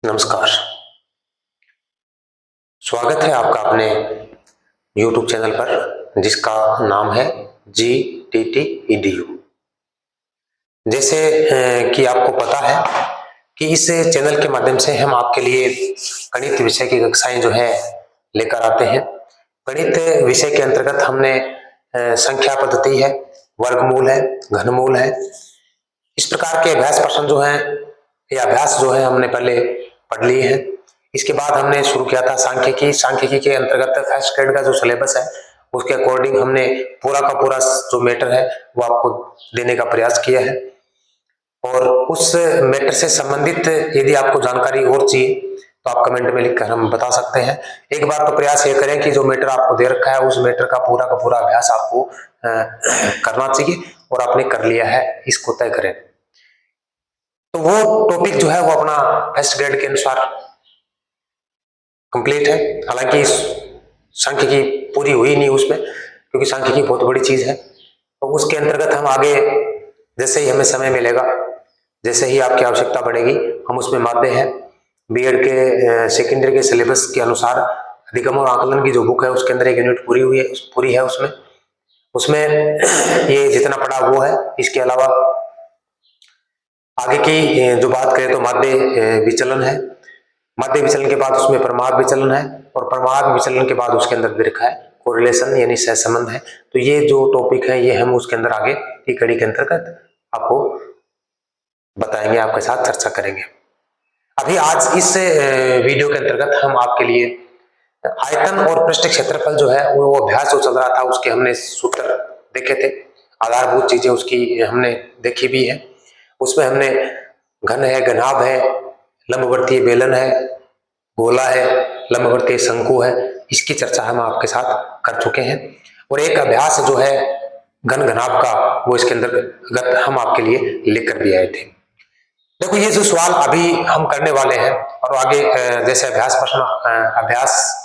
नमस्कार। स्वागत है आपका अपने YouTube चैनल पर जिसका नाम है GTT-EDU। जैसे कि आपको पता है कि इस चैनल के माध्यम से हम आपके लिए गणित विषय की कक्षाएं जो है लेकर आते हैं। गणित विषय के अंतर्गत हमने संख्या पद्धति है, वर्गमूल है, घनमूल है, इस प्रकार के अभ्यास प्रश्न जो हैं या अभ्यास जो है हमने पहले पढ़ लिए हैं। इसके बाद हमने शुरू किया था सांख्यिकी के अंतर्गत फर्स्ट ग्रेड का जो सिलेबस है उसके अकॉर्डिंग हमने पूरा का पूरा जो मैटर है वो आपको देने का प्रयास किया है। और उस मैटर से संबंधित यदि आपको जानकारी और चाहिए तो आप कमेंट में लिखकर हम बता सकते हैं। एक बार तो प्रयास ये करें कि जो मैटर आपको दे रखा है उस मैटर का पूरा अभ्यास आपको करना चाहिए और आपने कर लिया है इसको तय करें। तो वो टॉपिक जो है वो अपना फर्स्ट ग्रेड के अनुसार कंप्लीट है। हालांकि सांख्यिकी पूरी हुई नहीं उसमें, क्योंकि सांख्यिकी बहुत बड़ी चीज है। तो उसके अंतर्गत हम आगे जैसे ही हमें समय मिलेगा, जैसे ही आपकी आवश्यकता पड़ेगी, हम उसमें माध्य है बीएड के सेकेंडरी के सिलेबस के अनुसार अधिगम और आकलन की जो बुक है उसके अंदर एक यूनिट पूरी है उसमें ये जितना पढ़ा वो है। इसके अलावा आगे की जो बात करें तो माध्य विचलन है, माध्य विचलन के बाद उसमें प्रमाद विचलन है और प्रमाद विचलन के बाद उसके अंदर दे रखा है कोरिलेशन यानी सहसंबंध है। तो ये जो टॉपिक है ये हम उसके अंदर आगे की कड़ी के अंतर्गत आपको बताएंगे, आपके साथ चर्चा करेंगे। अभी आज इस वीडियो के अंतर्गत हम आपके लिए आयतन और पृष्ठ क्षेत्रफल जो है वो अभ्यास जो चल रहा था उसके हमने सूत्र देखे थे, आधारभूत चीजें उसकी हमने देखी भी है। उसमें हमने घन है, घनाभ है, लंबवर्तीय बेलन है, गोला है, लंबवर्तीय शंकु है, इसकी चर्चा हम आपके साथ कर चुके हैं। और एक अभ्यास जो है घन घनाभ का वो इसके अंतर्गत हम आपके लिए लेकर भी आए थे। देखो ये जो सवाल अभी हम करने वाले हैं और आगे जैसे अभ्यास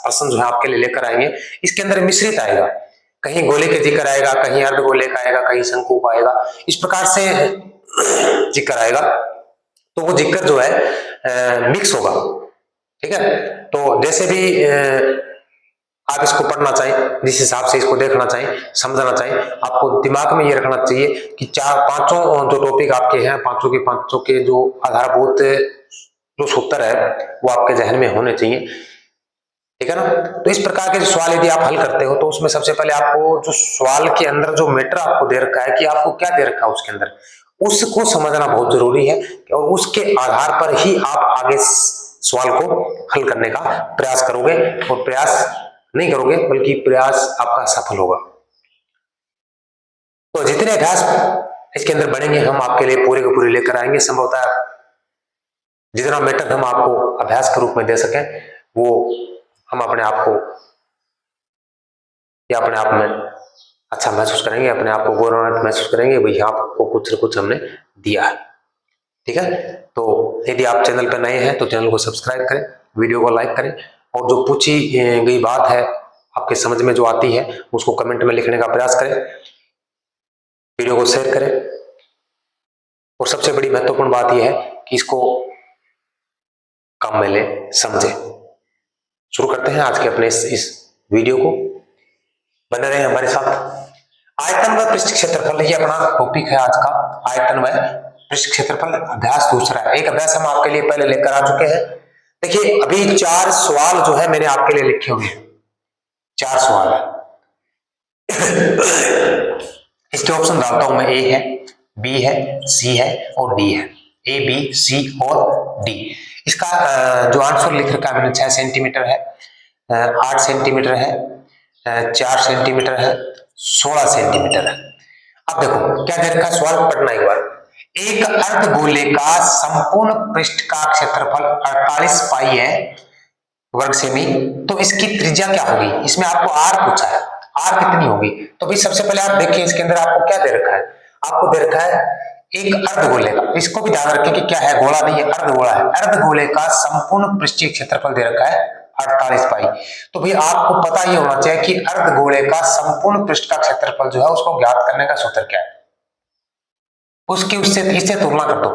प्रश्न जो है आपके लिए लेकर आएंगे, इसके अंदर मिश्रित आएगा, कहीं गोले के जिक्र आएगा, कहीं अर्ध गोले का आएगा, कहीं शंकु का आएगा, इस प्रकार से जिक्र आएगा। तो वो जिक्र जो है मिक्स होगा, ठीक है। तो जैसे भी आप इसको पढ़ना चाहें, जिस हिसाब से इसको देखना चाहें, समझना चाहें, आपको दिमाग में ये रखना चाहिए कि पांचों जो टॉपिक आपके हैं पांचों के जो आधारभूत जो सूत्र है वो आपके जहन में होने चाहिए, ठीक है ना। तो इस प्रकार के जो सवाल यदि आप हल करते हो तो उसमें सबसे पहले आपको जो सवाल के अंदर जो मैटर आपको दे रखा है कि आपको क्या दे रखा है उसके अंदर, उसको समझना बहुत जरूरी है और उसके आधार पर ही आप आगे सवाल को हल करने का प्रयास करोगे और प्रयास नहीं करोगे बल्कि प्रयास आपका सफल होगा। तो जितने अभ्यास इसके अंदर बनेंगे हम आपके लिए पूरे के पूरे लेकर आएंगे। संभवतः जितना मैटर हम आपको अभ्यास के रूप में दे सकें वो हम अपने आप को या अपने आप में अच्छा महसूस करेंगे, अपने आप को गौरवान्वित महसूस करेंगे, भैया आपको कुछ न कुछ हमने दिया है, ठीक है। तो यदि आप चैनल पर नए हैं तो चैनल को सब्सक्राइब करें, वीडियो को लाइक करें और जो पूछी गई बात है आपके समझ में जो आती है उसको कमेंट में लिखने का प्रयास करें, वीडियो को शेयर करें और सबसे बड़ी महत्वपूर्ण बात यह है कि इसको काम में ले समझें। शुरू करते हैं आज के अपने इस वीडियो को, बने रहे हमारे साथ। आयतन व पृष्ठ क्षेत्रफल ये अपना टॉपिक है आज का, आयतन व पृष्ठ क्षेत्रफल अभ्यास दूसरा है। एक अभ्यास हम आपके लिए पहले लेकर आ चुके हैं। देखिए अभी 4 सवाल जो है मैंने आपके लिए लिखे हुए हैं, 4 सवाल है। इसके ऑप्शन डालता हूं मैं, ए है, बी है, सी है और डी है, ए बी सी और डी। इसका जो आंसर लिख रखा है मैंने 6 सेंटीमीटर है, 8 सेंटीमीटर है, 4 सेंटीमीटर है, 16 सेंटीमीटर है। अब देखो क्या दे रखा, सवाल पढ़ना एक बार। एक अर्धगोले का संपूर्ण पृष्ठ का क्षेत्रफल 48 पाई है वर्ग सेमी, तो इसकी त्रिज्या क्या होगी। इसमें आपको आर पूछा है, आर कितनी होगी। तो भाई सबसे पहले आप देखिए इसके अंदर आपको क्या दे रखा है, आपको दे रखा है एक अर्धगोले का, इसको भी ध्यान रखें कि क्या है, गोला नहीं है, अर्धगोला है। अर्धगोले का संपूर्ण पृष्ठीय क्षेत्रफल दे रखा है 48 पाई। तो भाई आपको पता ही होना चाहिए कि अर्धगोले का संपूर्ण पृष्ठ का क्षेत्रफल जो है उसको ज्ञात करने का सूत्र क्या है। उसकी उससे इससे तुलना कर दो,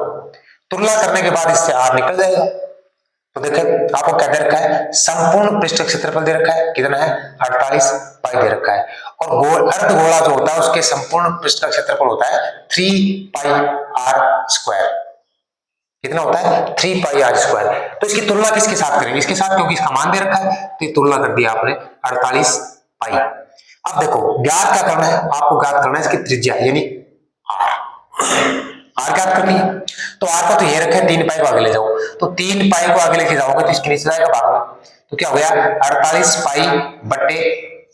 तुलना करने के बाद इससे आर निकल जाएगा। तो देखें आपको क्या दे रखा है, संपूर्ण पृष्ठ क्षेत्रफल दे रखा है, कितना है 48 पाई दे रखा है, और गोल अर्धगोला जो होता है उसके संपूर्ण पृष्ठ का क्षेत्रफल होता है 3 पाई आर स्क्वायर। कितना होता है 3 पाई आर स्क्वायर। तो इसकी तुलना किसके साथ करेंगे, इसके साथ, क्योंकि इसका मान दे रखा है, तो ये तुलना कर दिया आपने 48 पाई। अब देखो ज्ञात क्या करना है, आपको ज्ञात करना है इसकी त्रिज्या यानी आर ज्ञात करनी है। तो आर का तो ये रखा है 3 पाई को आगे ले जाओ, तो 3 पाई को आगे लेके जाओगे तो इसके नीचे जाएगा भाग में, तो क्या हो गया 48 पाई बट्टे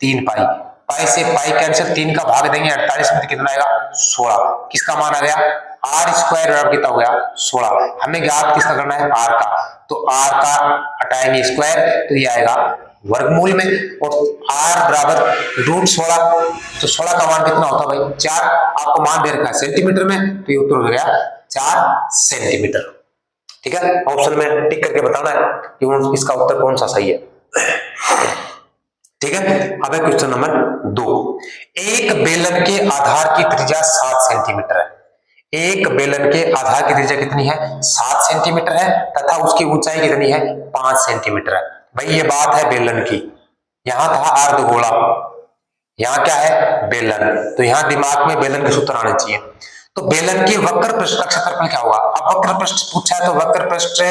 3 पाई, पाई से पाई कैंसिल, 3 का भाग देंगे 48 में तो कितना आएगा 16। किसका मान आ गया आर स्क्वायर बराबर कितना हो गया 16। हमें ज्ञात किसका करना है आर का, तो आर का हटाएंगे स्क्वायर तो ये आएगा वर्गमूल में, और r बराबर √16, तो 16 का मान कितना होता है भाई 4, आपको मान दे रखा है सेंटीमीटर में, तो ये उत्तर हो गया 4 सेंटीमीटर। ठीक है, ऑप्शन में टिक करके बताना है कि इसका उत्तर कौन सा सही है। ठीक है, अब है क्वेश्चन नंबर 2। एक बेलन के आधार की त्रिज्या 7 सेंटीमीटर है। एक बेलन के आधार की त्रिज्या कितनी है 7 सेंटीमीटर है, तथा उसकी ऊंचाई कितनी है 5 सेंटीमीटर है। भाई ये बात है बेलन की, यहां था अर्धगोला, यहां क्या है बेलन, तो यहां दिमाग में बेलन के सूत्र आने चाहिए। तो बेलन के वक्र पृष्ठ का क्षेत्रफल क्या होगा, अब वक्र पृष्ठ पूछा है तो वक्र पृष्ठ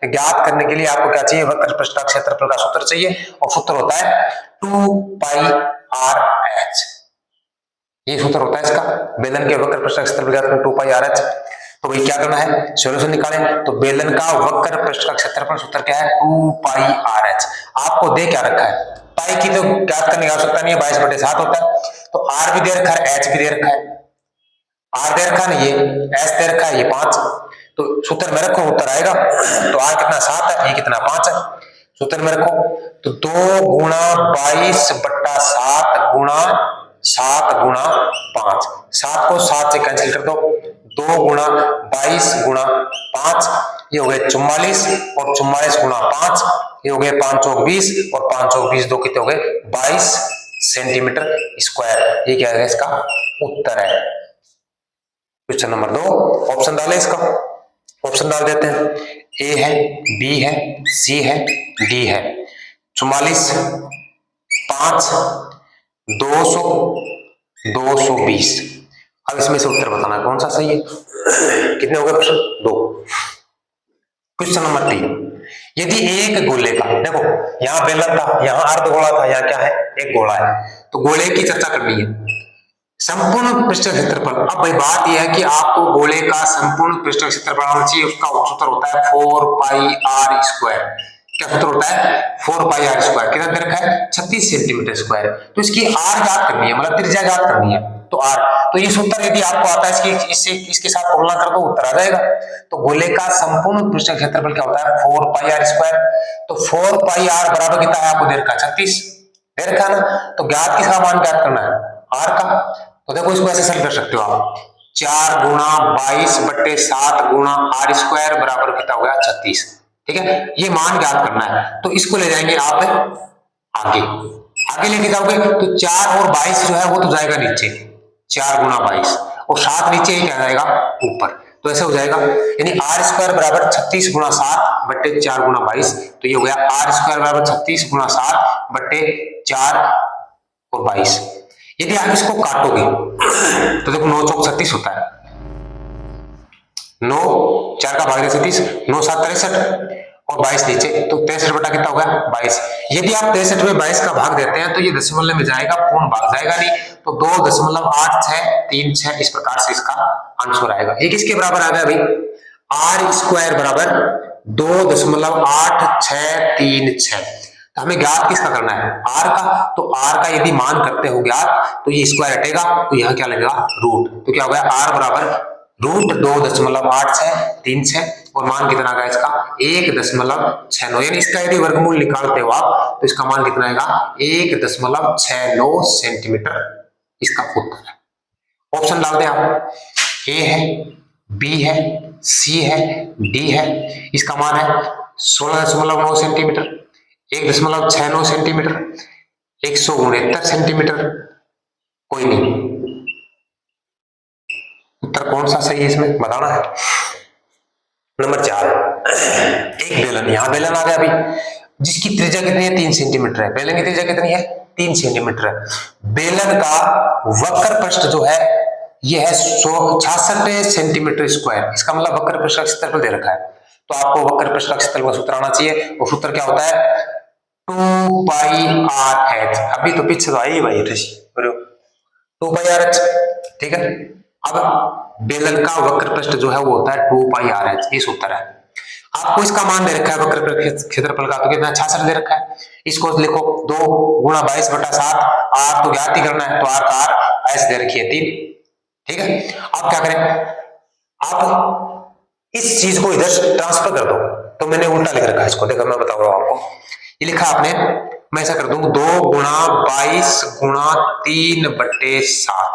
ज्ञात करने के लिए आपको क्या चाहिए, वक्र पृष्ठ का क्षेत्रफल का सूत्र चाहिए, और सूत्र होता है 2 पाई आर एच। ये सूत्र होता है इसका, बेलन के वक्र पृष्ठ का क्षेत्रफल ज्ञात करना 2 पाई आर एच। तो भाई क्या करना है सॉल्यूशन निकालें, तो बेलन का वक्र पृष्ठ का क्षेत्रफल सूत्र क्या है 2 पाई आर एच। आपको दे क्या रखा है, पाई की तो ज्ञात करने की आवश्यकता नहीं है, 22/7 होता है, तो आर भी दे रखा है एच भी दे रखा है, आर दे रखा है ये, एच दे रखा है ये 5, तो सूत्र में रखो उत्तर आएगा। तो आर कितना 7 है, ये कितना 5 है, सूत्र में रखो, तो 2 गुणा 22/7 गुणा 7 गुणा 5, 7 को 7 से कैंसिल कर दो, 2 गुणा 22 गुणा 5 ये हो गए 44, और 44 गुणा 5 ये हो गए 5 चौक 20, और 5 चौक 20 दो कितने हो गए 22 सेंटीमीटर स्क्वायर। ये क्या है इसका उत्तर है। क्वेश्चन नंबर 2 ऑप्शन डालें इसका, ऑप्शन डाल देते हैं, ए है, बी है, सी है, डी है। 44 5 200 220। अब इसमें से उत्तर बताना कौन सा सही है। कितने हो गए प्रश्न 2। क्वेश्चन नंबर 3, यदि एक गोले का, देखो यहां बेलन था, यहां अर्धगोला था, यहां क्या है एक गोला है, तो गोले की चर्चा करनी है। संपूर्ण पृष्ठ क्षेत्रफल, अब भाई बात यह है कि आपको गोले का संपूर्ण पृष्ठ क्षेत्रफल आना चाहिए, उसका सूत्र होता है 4 पाई आर स्क्वायर। क्या सूत्र होता है 4 पाई आर स्क्वायर, कितना दे रखा है 36 सेंटीमीटर स्क्वायर। तो इसकी आर ज्ञात करनी है, मतलब त्रिज्या ज्ञात करनी है, तो आर, तो ये सूत्र यदि आपको आता है इसकी इससे इसके साथ तुलना कर दो उत्तर आ जाएगा। तो गोले का संपूर्ण पृष्ठ क्षेत्रफल क्या होता है 4 पाई आर स्क्वायर, तो 4 पाई आर बराबर कितना है आपको दे रखा 36 दे रखा ना, तो ज्ञात किसका मान ज्ञात करना है आर का। तो देखो इसको ऐसे सॉल्व कर सकते हो आप, 4 गुणा 22/7 गुणा आर स्क्वायर बराबर कितना हो गया 36। ठीक है, ये मान ज्ञात करना है, तो इसको ले जाएंगे आप आगे, आगे लेके जाओगे तो 4 और 22 जो है वो तो जाएगा नीचे, 4 गुणा 22, और 7 नीचे ही क्या जाएगा ऊपर, तो ऐसे हो जाएगा, यानी आर स्क्वायर बराबर 36 गुणा 7 बट्टे 4 गुणा 22, तो ये हो गया आर स्क्वायर बराबर 36 गुणा 7 बट्टे 4 और 22। यदि आप इसको काटोगे तो देखो 9 चौक 36 होता है, 9 4 का भाग 36, 9 7 63, और 22 नीचे, तो 63 बटा कितना होगा 22। यदि आप 63 में 22 का भाग देते हैं तो ये दशमलव में जाएगा, पूर्ण भाग जाएगा नहीं, तो 2.8636 इस प्रकार से इसका आंसर आएगा। ये किसके बराबर आ गया भाई, आर स्क्वायर बराबर 2.8636। तो हमें ज्ञात किसका करना है आर का, तो आर का यदि मान करते हो ज्ञात तो ये स्क्वायर हटेगा, तो यहाँ क्या लगेगा रूट, तो क्या हो गया आर बराबर √2.8636, और मान कितना आएगा इसका 1.69, यानी इसका यदि वर्गमूल निकालते हो आप तो इसका मान कितना आएगा 1.69 सेंटीमीटर इसका उत्तर है। ऑप्शन डाल दें आप, ए है, बी है, सी है, डी है। इसका मान है 16.9 सेंटीमीटर, 1.69 सेंटीमीटर, 169 सेंटीमीटर, कोई नहीं, उत्तर कौन सा सही है इसमें बताना है। नंबर 4, एक बेलन, यहां बेलन आ गया अभी, जिसकी त्रिज्या कितनी है 3 सेंटीमीटर है। बेलन की त्रिज्या कितनी है 3 सेंटीमीटर है। बेलन का वक्र पृष्ठ जो है ये है 66 सेंटीमीटर स्क्वायर। इसका मतलब वक्र पृष्ठ का क्षेत्रफल दे रखा है, तो आपको वक्र पृष्ठ का क्षेत्रफल का सूत्र आना चाहिए। वो सूत्र क्या होता है 2 पाई आर एच। अभी तो पीछे तो आई भाई 2 पाई आर एच, ठीक है। अब बेलन का वक्र पृष्ठ जो है वो होता है 2 पाई आर एच, ये सूत्र है। आपको इसका मान दे रखा है वक्र पृष्ठ क्षेत्रफल का, तो कितना 66 दे रखा है। इसको लिखो 2 गुणा 22/7, आर तो ज्ञात ही करना है, तो आर का आर एच दे रखी है 3, ठीक है। अब क्या करें, आप इस चीज को इधर ट्रांसफर कर दो, तो मैंने उल्टा लिख रखा है इसको, देखो मैं बता रहा हूं आपको। ये लिखा आपने, मैं ऐसा कर दूं 2 गुणा 22 गुणा 3/7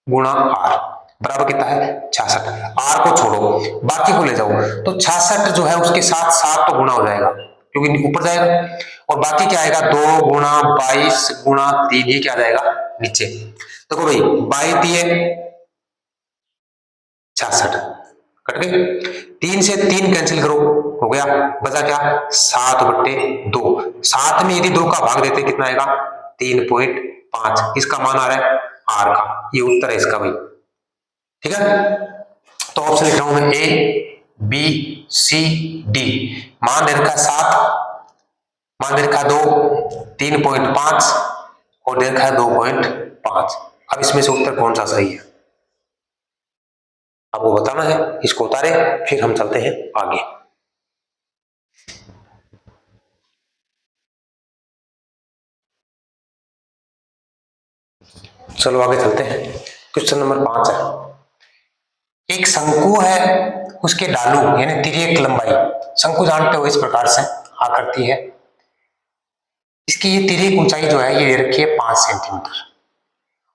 गुणा आर बराबर कितना है 66। आर को छोड़ो, बाकी को ले जाओ, तो 66 जो है उसके साथ 7 तो गुणा हो जाएगा क्योंकि ऊपर जाएगा, और बाकी क्या आएगा 2 गुणा 22 गुणा 3, ये क्या जाएगा नीचे। देखो भाई 22 दिए 66 कट गए, 3 से 3 कैंसिल करो, हो गया, बचा क्या 7/2। 7 में यदि 2 का भाग देते कितना आएगा 3.5, इसका मान आ रहा है आर का, ये उत्तर है इसका भाई, ठीक है। तो ऑप्शन लिख रहा हूं मैं ए बी सी डी। मान दे रखा 7, मान दे रखा 2, 3.5 और दे रखा है 2.5। अब इसमें से उत्तर कौन सा सही है आपको बताना है। इसको उतारे फिर हम चलते हैं आगे। चलो आगे चलते हैं। क्वेश्चन नंबर 5 है, एक शंकु है, उसके डालू यानी तिर्यक लंबाई, शंकु जानते हो इस प्रकार से आकृति है, इसकी ये तिर्यक ऊंचाई जो है ये दे रखी है 5 सेंटीमीटर,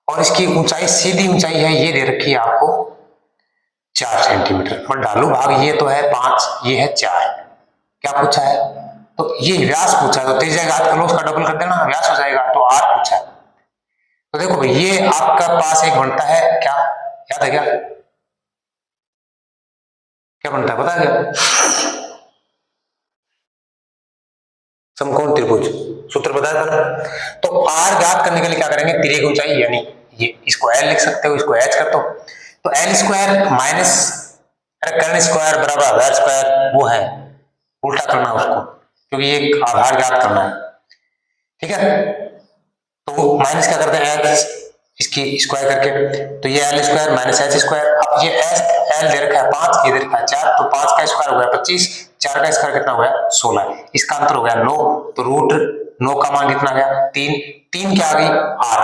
और इसकी ऊंचाई सीधी ऊंचाई है ये दे रखी है आपको 4 सेंटीमीटर, और डालू भाग ये तो है 5, ये है 4। क्या पूछा है, तो ये व्यास पूछा है, तो त्रिज्या घात कर लो, उसका डबल कर देना, व्यास हो जाएगा, तो आर पूछा है। तो देखो भाई ये आपका पास एक बनता है क्या, याद है क्या, क्या बनता है पता है क्या, समकोण त्रिभुज, सूत्र बताया था ना। तो आर ज्ञात करने के लिए क्या करेंगे, तिर्यक ऊंचाई यानी ये, इसको एल लिख सकते हो, इसको एच कर दो, तो एल स्क्वायर माइनस कर्ण स्क्वायर बराबर आधार स्क्वायर, वो है उल्टा करना उसको, क्योंकि ये आधार ज्ञात करना है, ठीक है। तो माइनस क्या करते हैं एच, इसकी स्क्वायर करके, तो ये L square minus H square. अब ये एल दे रखा है 5, ये दे रखा है 4, तो 5 का स्क्वायर हो गया 25, 4 का स्क्वायर कितना हो गया 16, इसका अंतर हो गया 9, तो रूट 9 का मान कितना आ गया 3, 3 क्या आ गई आर,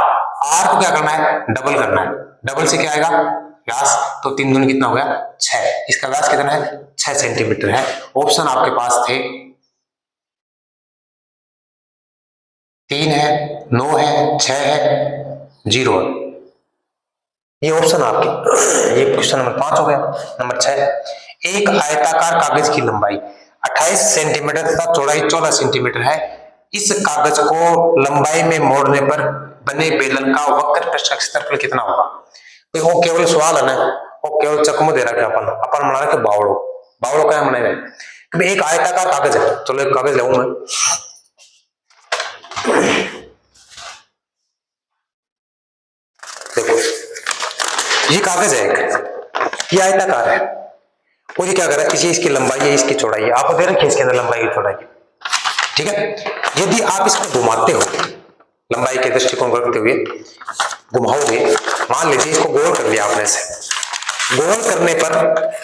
आर को क्या करना है डबल करना है, डबल से क्या आएगा व्यास, तो 3 दूनी कितना हो गया 6, इसका व्यास कितना है 6 सेंटीमीटर है। ऑप्शन आपके पास थे 3 है, 9 है, 6 है, 0 है, ये ऑप्शन आपके। ये क्वेश्चन नंबर 5 हो गया। नंबर 6, एक आयताकार कागज की लंबाई 28 सेंटीमीटर तथा चौड़ाई 14 सेंटीमीटर है, इस कागज को लंबाई में मोड़ने पर बने बेलन का वक्र पृष्ठ का क्षेत्रफल कितना होगा। तो वो केवल सवाल है ना, वो केवल चकमो दे रहा है, अपन बना रखे बावड़ो, बावड़ो क्या बने रहे, एक आयताकार कागज है, चलो एक कागज लाऊं मैं, देखो ये कागज है एक, ये आयताकार है, और ये क्या कर रहा है, इसकी लंबाई है, इसकी चौड़ाई है, आपको दे रखी है इसके अंदर लंबाई और चौड़ाई, ठीक है। यदि आप इसको घुमाते हो लंबाई के दृष्टिकोण को रखते हुए घुमाओगे, मान लीजिए इसको गोल कर लिया आपने से, गोल करने पर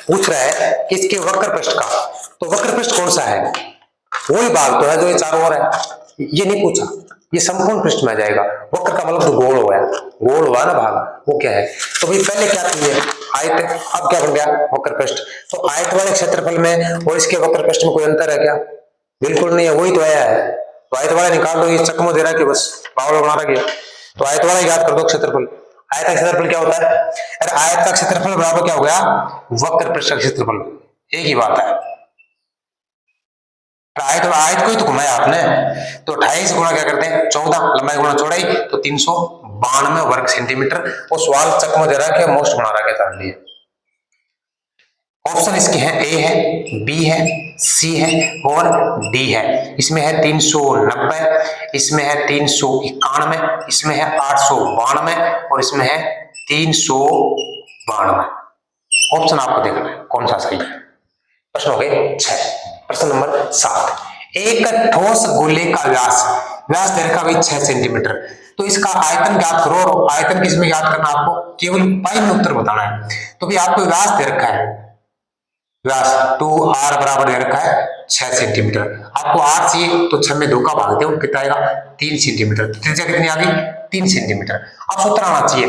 पूछ रहा है कि इसके वक्र पृष्ठ का, तो वक्र पृष्ठ कौन सा है, वही भाग तो है जो ये चारों ओर है, ये नहीं पूछा, ये समकोण पृष्ठ में आ जाएगा, वक्र का मतलब तो गोल हुआ है, गोल हुआ ना भाग, वो क्या है, तो भाई पहले क्या थी आयत, अब क्या बन गया वक्र पृष्ठ, तो आयत वाले क्षेत्रफल में और इसके वक्र पृष्ठ में कोई अंतर है क्या, बिल्कुल नहीं है, वही तो आया है, तो आयत वाला निकाल दो, ये चकमो दे रहा है कि बस बावड़ा बना रहा है, तो आयत वाला याद कर दो क्षेत्रफल, आयत का क्षेत्रफल क्या होता है, अरे आयत का क्षेत्रफल बराबर क्या हो गया वक्र पृष्ठ का क्षेत्रफल, एक ही बात है, आयत को ही तो घुमाया आपने, तो 28 गुणा क्या करते हैं 14, लंबाई गुणा चौड़ाई, तो 392 वर्ग सेंटीमीटर, वो सवाल चकमो दे रहा है कि मोस्ट बना रहा है लिए। ऑप्शन इसके हैं ए है, बी है, सी है और डी है। इसमें है 390, इसमें है 391, इसमें है 892 और इसमें है 392। ऑप्शन आपको देखना है कौन सा सही है। प्रश्न हो गए 6। प्रश्न नंबर 7, एक ठोस गोले का व्यास, व्यास दे रखा भाई 6 सेंटीमीटर, तो इसका आयतन ज्ञात करो। और आयतन किसमें ज्ञात करना, आपको केवल पाई में उत्तर बताना है। तो भी आपको व्यास दे रखा है, व्यास 2r बराबर दे रखा है 6 सेंटीमीटर। आपको r चाहिए तो 6 में 2 का भाग दो, कितना आएगा 3 सेंटीमीटर। त्रिज्या कितनी आ गई 3 सेंटीमीटर। अब सूत्र आना चाहिए,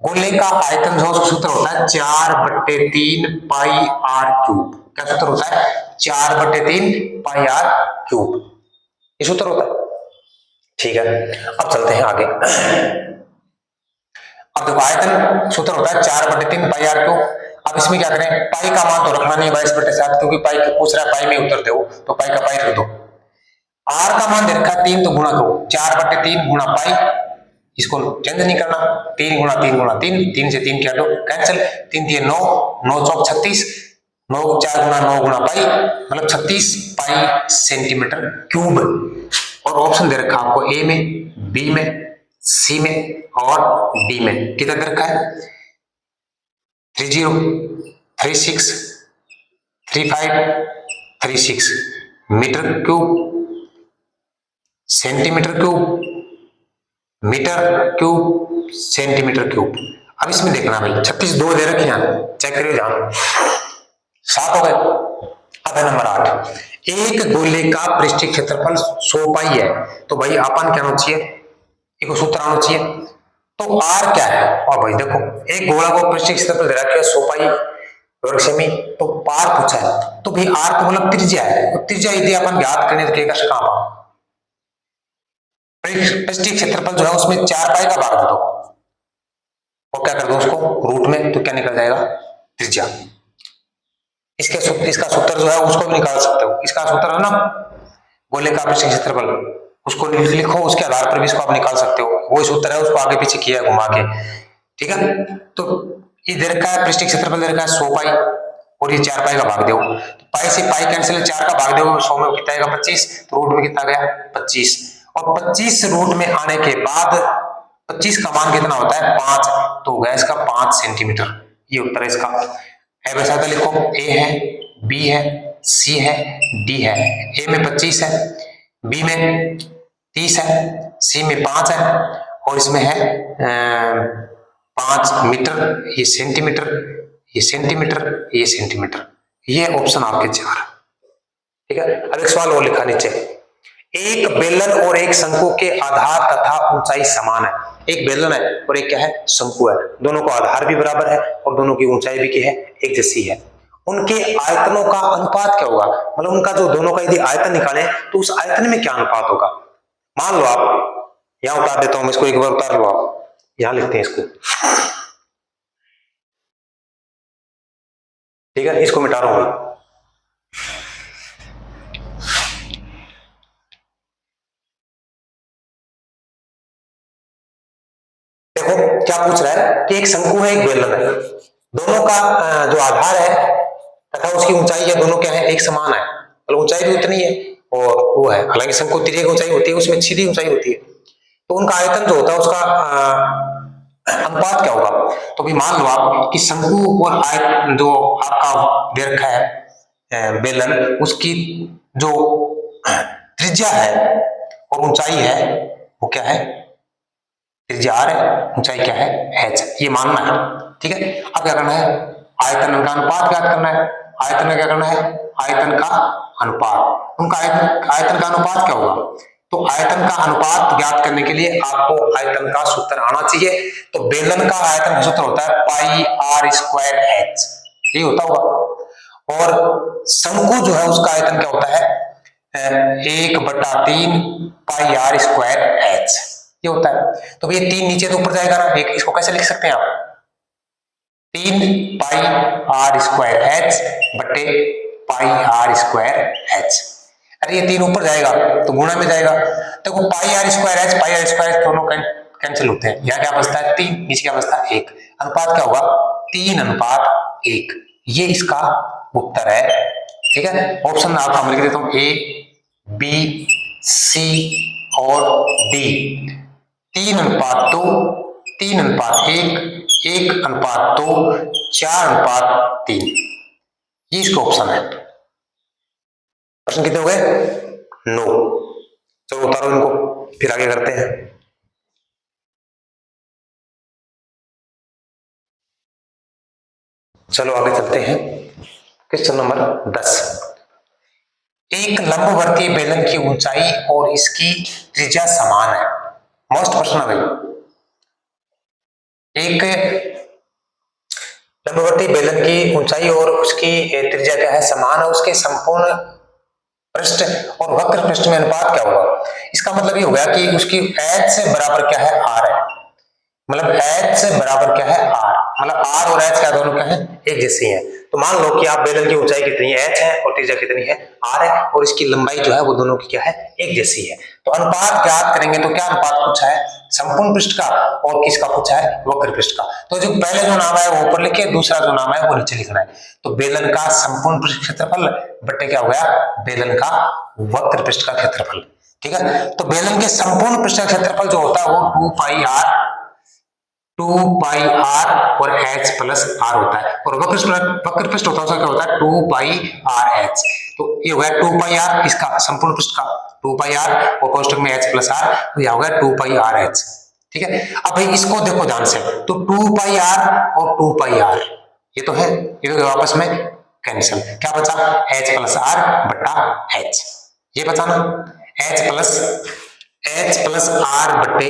गोले का आयतन जो सूत्र होता है 4/3 पाई r क्यूब। क्या सूत्र होता है 4/3 पाई r क्यूब, ये सूत्र होता है। ठीक है, अब चलते हैं आगे। अब देखो आयतन सूत्र होता है 4/3 पाई r क्यूब। अब इसमें क्या करें, पाई का मान तो रखना नहीं 22/7, क्योंकि पाई पूछ रहा है पाई में उत्तर दो, तो पाई का पाई रख दो। r का मान दे रखा है 3, तो गुणा करो 4/3 गुणा पाई, इसको चेंज नहीं करना, 3 गुणा 3 गुणा 3, 3 से 3 क्या दो कैंसिल, 3 दिए 9, 9 चौक 36, 9 4 गुणा 9 गुणा पाई, मतलब 36 पाई सेंटीमीटर क्यूब। और ऑप्शन दे रखा आपको ए में, बी में, सी में और डी में। कितना दे रखा है 30, 36, 35, 36 metre cube, centimetre cube, metre cube, centimetre cube. अब इसमें देखना भाई 36 2 दे रखे हैं, चेक करिए जहां 7 हो गए। अब है नंबर 8, एक गोले का पृष्ठीय क्षेत्रफल 100 पाई है, तो भाई अपन क्या होना चाहिए, एक सूत्र आना चाहिए। तो r क्या है, और भाई देखो एक गोला को पृष्ठीय क्षेत्रफल दे रखा है 100 पाई वर्ग सेमी, तो पार पूछा है, तो भाई r को मतलब त्रिज्या है, तो त्रिज्या यदि अपन ज्ञात करने तो क्या कहां पा, पृष्ठीय क्षेत्रफल जो है उसमें 4 पाई का भाग दे दो और क्या कर दो उसको रूट में, तो क्या निकल जाएगा त्रिज्या। इसका सूत्र जो है उसको भी निकाल सकते हो, इसका सूत्र है ना गोले का पृष्ठीय क्षेत्रफल, उसको लिखो, उसके आधार पर भी इसको आप निकाल सकते हो, वही सूत्र है, उसको आगे पीछे किया है घुमा के। ठीक है, तो ये दे रखा है पृष्ठीय क्षेत्रफल दे रखा है 100 पाई और ये 4 पाई का भाग दो, तो पाई से पाई कैंसिल है, 4 का भाग दो 100 में कितना आएगा 25, तो रूट में कितना गया 25, और 25 रूट में आने के बाद 25 का मान कितना होता है 5, तो हो गया इसका 5 सेंटीमीटर। ये उत्तर है इसका। है वैसा तो लिखो, ए है, बी है, सी है, डी है। ए में 25 है, बी में 30 है, सी में 5 है और इसमें है 5 मीटर, ये सेंटीमीटर, ये सेंटीमीटर, ये सेंटीमीटर। ये ऑप्शन आपके 4। ठीक है, अब एक सवाल और लिखा नीचे, एक बेलन और एक शंकु के आधार तथा ऊंचाई समान है। एक बेलन है और एक क्या है शंकु है, दोनों का आधार भी बराबर है और दोनों की ऊंचाई भी क्या है एक जैसी है। उनके आयतनों का अनुपात क्या होगा, मतलब उनका जो दोनों का यदि आयतन निकालें तो उस आयतन में क्या अनुपात होगा। मान लो आप, यहां उतार देता हूं इसको, एक बार उतार लो आप, यहां लिखते हैं इसको। ठीक है, इसको मिटा रहा हूं। देखो क्या पूछ रहा है कि एक शंकु है एक बेलन है, दोनों का जो आधार है तथा उसकी ऊंचाई है दोनों क्या है एक समान है, मतलब ऊंचाई भी उतनी है और वो है, हालांकि शंकु तिर्यक ऊंचाई होती है उसमें सीधी ऊंचाई होती है, तो उनका आयतन जो होता है उसका अनुपात क्या होगा। तो भी मान लो आप कि शंकु और आयतन जो आपका दे रखा है बेलन, उसकी जो त्रिज्या है और ऊंचाई है वो क्या है, त्रिज्या r है, ऊंचाई क्या है h, ये मानना है। ठीक है, अब क्या करना है आयतन का अनुपात ज्ञात करना है। आयतन में क्या करना है आयतन का अनुपात, उनका आयतन का अनुपात क्या होगा, तो आयतन का अनुपात ज्ञात करने के लिए आपको आयतन का सूत्र आना चाहिए। तो बेलन का आयतन का सूत्र होता है पाई r स्क्वायर h, ये होता होगा। और शंकु जो है उसका आयतन क्या होता है 1/3 पाई r स्क्वायर h, ये होता है। तो ये 3 नीचे तो ऊपर जाएगा ना, एक इसको कैसे लिख सकते हैं आप 3 पाई r स्क्वायर h बटे पाई r स्क्वायर h। अरे ये 3 ऊपर जाएगा तो गुणा में जाएगा, देखो पाई r स्क्वायर h पाई r स्क्वायर h दोनों कैंसिल होते हैं, यहाँ क्या बचता है 3, नीचे क्या बचता है 1, अनुपात क्या होगा 3:1। ये इसका उत्तर है। ठीक है, ऑप्शन आपको लिख देता हूं, ए, बी, सी और डी। 3:2, 3:1, 1:2, 4:3, ये इसका ऑप्शन है। प्रश्न कितने हो गए? 9। चलो उतारो इनको, फिर आगे करते हैं। चलो आगे चलते हैं। Question number 10। एक लंबवर्तीय बेलन की ऊंचाई और इसकी त्रिज्या समान है। मोस्ट प्रश्न है भाई। एक लंबवर्तीय बेलन की ऊंचाई और उसकी त्रिज्या क्या है? समान है। उसके संपूर्ण पृष्ठ और वक्र पृष्ठ में अनुपात क्या होगा? इसका मतलब ये हो गया कि उसकी एच से बराबर क्या है? आर है। मतलब एच से बराबर क्या है? आर। मतलब आर और एच क्या दोनों क्या है? एक जैसी है। तो मान लो कि आप बेलन की ऊंचाई कितनी है? एच है, और त्रिज्या कितनी है? आर है, और इसकी लंबाई जो है वो दोनों की क्या है? एक जैसी है। तो अनुपात ज्ञात करेंगे तो क्या अनुपात पूछा है? संपूर्ण पृष्ठ का, और किसका पूछा है? वक्र पृष्ठ का। तो जो पहले जो नाम है वो ऊपर लिखे, दूसरा जो नाम है वो नीचे लिखना है। तो बेलन का संपूर्ण पृष्ठ क्षेत्रफल बट्टे क्या हो गया? बेलन का वक्र पृष्ठ का क्षेत्रफल। ठीक है, तो बेलन के संपूर्ण पृष्ठ का क्षेत्रफल जो होता है वो 2 पाई आर और एच प्लस आर होता है, और वक्र पृष्ठ होता है उसका क्या होता है? 2 पाई आर एच। तो ये हो गया 2 पाई आर, इसका संपूर्ण पृष्ठ का 2 पाई आर, और कोष्ठक में एच प्लस आर, तो यह हो गया 2 पाई आर एच। ठीक है, अब भाई इसको देखो ध्यान से, तो 2 पाई आर और 2 पाई आर ये तो है, ये तो आपस में कैंसिल। क्या बचा? एच प्लस आर बट्टा एच, ये बचा ना, एच प्लस आर बट्टे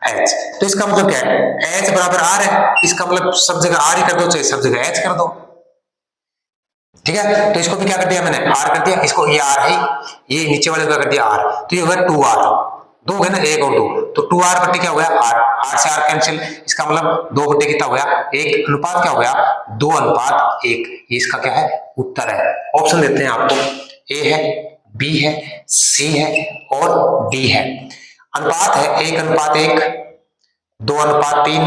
एच। तो इसका मतलब क्या है? एच बराबर आर है, इसका मतलब सब जगह आर ही कर दो, चाहे सब जगह एच कर दो। ठीक है, तो इसको भी क्या कर दिया मैंने? आर कर दिया। इसको ये आर है, ये नीचे वाले का कर दिया आर, तो ये होगा 2 आर। दो है ना, 1 और 2, तो 2 आर बट्टे क्या हो गया? आर। आर से आर कैंसिल, इसका मतलब 2 बट्टे कितना हो गया? 1। अनुपात क्या हो गया? 2:1। ये इसका क्या है? उत्तर है। ऑप्शन देते हैं आपको, ए है, बी है, सी है और डी है। अनुपात है 1:1, 2:3,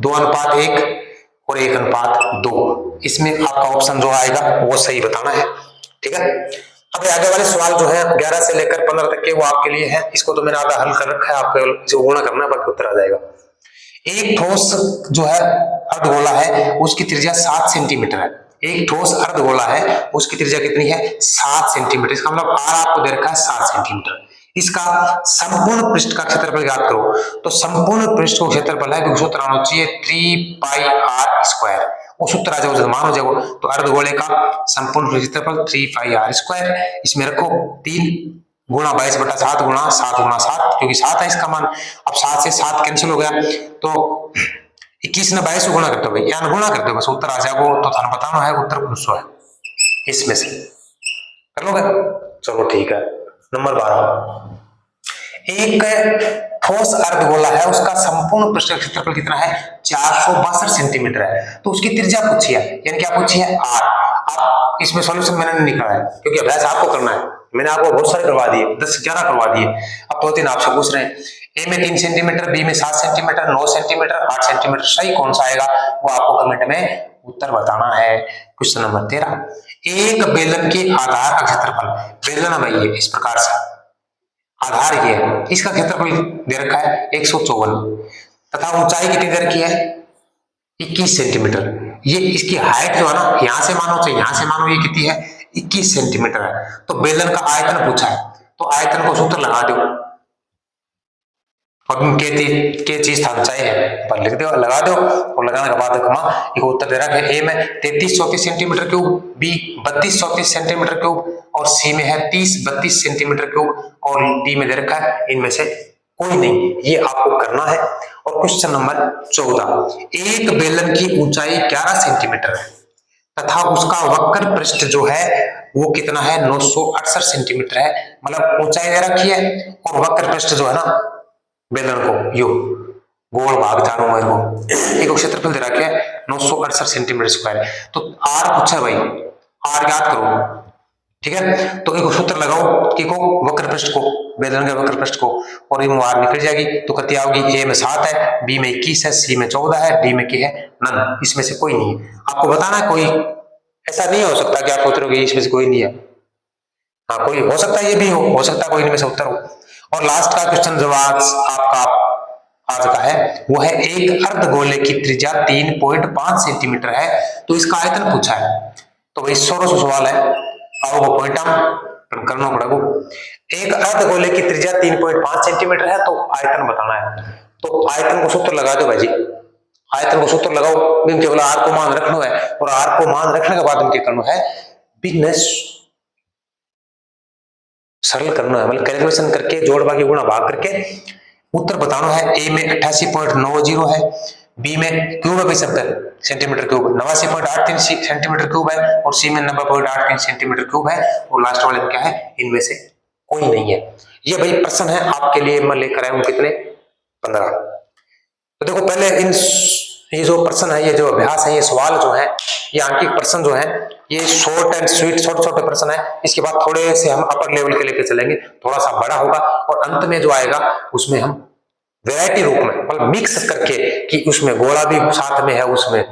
2:1 और 1:2। इसमें आपका ऑप्शन जो आएगा वो सही बताना है। ठीक है, अब आगे वाले सवाल जो है 11 से लेकर 15 तक के वो आपके लिए है। इसको तो मैंने आधा हल कर रखा है, आपको जो गुणा करना है बाकी उत्तर आ जाएगा। एक ठोस जो है अर्धगोला है, उसकी त्रिज्या 7 सेंटीमीटर है। एक ठोस अर्धगोला है, उसकी त्रिज्या कितनी है? 7 सेंटीमीटर। इसका मतलब आर आपको दे रखा है 7 सेंटीमीटर। इसका संपूर्ण पृष्ठ का क्षेत्रफल याद करो, तो संपूर्ण पृष्ठ का क्षेत्रफल है, सूत्र आना चाहिए 3 पाई आर स्क्वायर। वो सूत्र आ जाओ, मान हो जाओ, तो अर्धगोले का संपूर्ण क्षेत्रफल 3 पाई आर स्क्वायर। इसमें रखो 3 गुणा 22/7 गुणा 7 गुणा 7, क्योंकि 7 है इसका मान। अब 7 से 7 कैंसिल हो गया, तो 21 ने 22 गुणा करते हो, या गुणा करते हो, बस उत्तर आ जाएगा। तो थाना बताना है उत्तर 1900 है, इसमें से कर लोगे? चलो ठीक है। नंबर 12, एक ठोस अर्धगोला है, उसका संपूर्ण पृष्ठ क्षेत्रफल कितना है? 462 सेंटीमीटर है। तो उसकी त्रिज्या पूछी है, यानी क्या पूछी है? आर। आप इसमें सॉल्यूशन मैंने नहीं निकाला है, क्योंकि अभ्यास आपको करना है। मैंने आपको बहुत सारे करवा दिए, 10-11 करवा दिए। अब 2-3 आपसे पूछ रहे हैं, ए में 3 सेंटीमीटर, बी में 7 सेंटीमीटर, 9 सेंटीमीटर, 8 सेंटीमीटर, सही कौन सा आएगा वो आपको कमेंट में उत्तर बताना है। क्वेश्चन नंबर 13, एक बेलन के आधार का क्षेत्रफल, बेलन है भाई ये इस प्रकार से, आधार ये है, इसका क्षेत्रफल दे रखा है 154, तथा ऊंचाई कितनी दे रखी है? 21 सेंटीमीटर। ये इसकी हाइट जो है ना, यहां से मानो चाहे यहां से मानो, ये कितनी है? 21 सेंटीमीटर है। तो बेलन का आयतन पूछा है, तो आयतन को सूत्र लगा दो, और के चीज था ऊंचाई है पर लिख दो, लगा दो, और लगाने के बाद एक उत्तर दे रखा है। ए में 33-34 centimetre cube, B 32-34 centimetre cube, और सी में है 30-32 सेंटीमीटर क्यूब, और डी में दे रखा है इनमें से कोई नहीं। ये आपको करना है। और क्वेश्चन नंबर 14, एक बेलन की ऊंचाई 11 सेंटीमीटर है, तथा उसका वक्र पृष्ठ जो है वो कितना है? 968 सेंटीमीटर है। मतलब ऊंचाई दे रखी है, और वक्र पृष्ठ जो है ना बेलन को यो गोल भाग जानो है वो, एक क्षेत्रफल दे रखा है 968 सेंटीमीटर स्क्वायर। तो आर पूछा भाई, आर याद करो, ठीक है। तो एक सूत्र लगाओ कि को वक्र पृष्ठ को, बेलन के वक्र पृष्ठ को, और ये मुहार निकल जाएगी। तो कति आओगी, ए में 7 है, बी में 21 है, सी में 14 है, डी में क्या है, नन, इसमें से कोई नहीं है। आपको बताना है, कोई ऐसा नहीं हो सकता कि आप सोच रहे हो कि इसमें से कोई नहीं है। हाँ, कोई हो सकता है, ये भी हो सकता है कोई इनमें से उत्तर हो। और लास्ट का क्वेश्चन जो आपका आज का है वो है, एक अर्धगोले की त्रिज्या 3.5 सेंटीमीटर है, तो इसका आयतन पूछा है। तो भाई 1600 सवाल है, आओ वो पॉइंट हम करना पड़ेगा। एक अर्धगोले की त्रिज्या 3.5 सेंटीमीटर है, तो आयतन बताना है। तो आयतन को सूत्र लगा दो भाई जी, आयतन को सूत्र लगाओ। केवल आर को मान रखना है, और आर को मान रखने के बाद इनके करना है बिजनेस सरल करना है, मतलब कैलकुलेशन करके जोड़ बाकी गुणा भाग करके उत्तर बताना है। ए में 88.90 है, बी में क्यूब है भाई सब सेंटीमीटर क्यूब 89.83 सेंटीमीटर क्यूब है, और सी में 90.83 सेंटीमीटर क्यूब है, और लास्ट वाले में क्या है, इनमें से कोई नहीं है। ये भाई प्रश्न है आपके लिए, मैं लेकर आया हूं कितने, 15। तो देखो पहले ये जो प्रश्न है, ये जो अभ्यास है, ये सवाल जो है, ये आंकिक प्रश्न जो है, ये शॉर्ट एंड स्वीट छोटे छोटे प्रश्न है। इसके बाद थोड़े से हम अपर लेवल के लेके चलेंगे, थोड़ा सा बड़ा होगा, और अंत में जो आएगा उसमें हम वैरायटी रूप में, मतलब मिक्स करके, कि उसमें गोला भी साथ में है, उसमें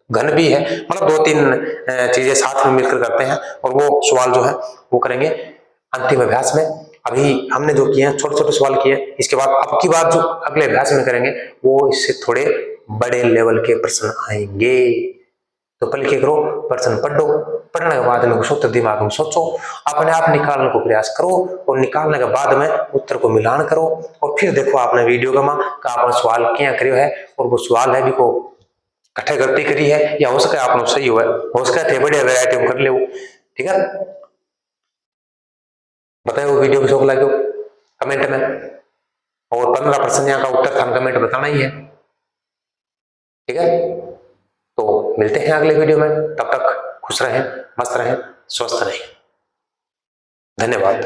घन भी है, मतलब 2-3 चीजें साथ में मिलकर करते हैं, और वो सवाल जो है वो करेंगे अंतिम अभ्यास में। अभी हमने जो किए हैं छोटे छोटे सवाल किए, इसके बाद अब की बार जो अगले अभ्यास में करेंगे वो इससे थोड़े बड़े लेवल के प्रश्न आएंगे। तो पहले क्या करो, प्रश्न पढ़ो, पढ़ने के बाद में सूत्र दिमाग में सोचो, अपने आप निकालने को प्रयास करो, और निकालने के बाद में उत्तर को मिलान करो, और फिर देखो आपने वीडियो का आपने सवाल क्या करियो है, और वो सवाल है भी को कठे गलती करी है, या हो सके आपने सही हो सके थे बढ़िया वैरायटी में कर ले। ठीक है, बताओ वीडियो की शौक लगे कमेंट में, और 15 प्रश्न यहाँ का उत्तर थान कमेंट बताना ही है। ठीक है, तो मिलते हैं अगले वीडियो में, तब तक खुश रहें, मस्त रहें, स्वस्थ रहें। धन्यवाद।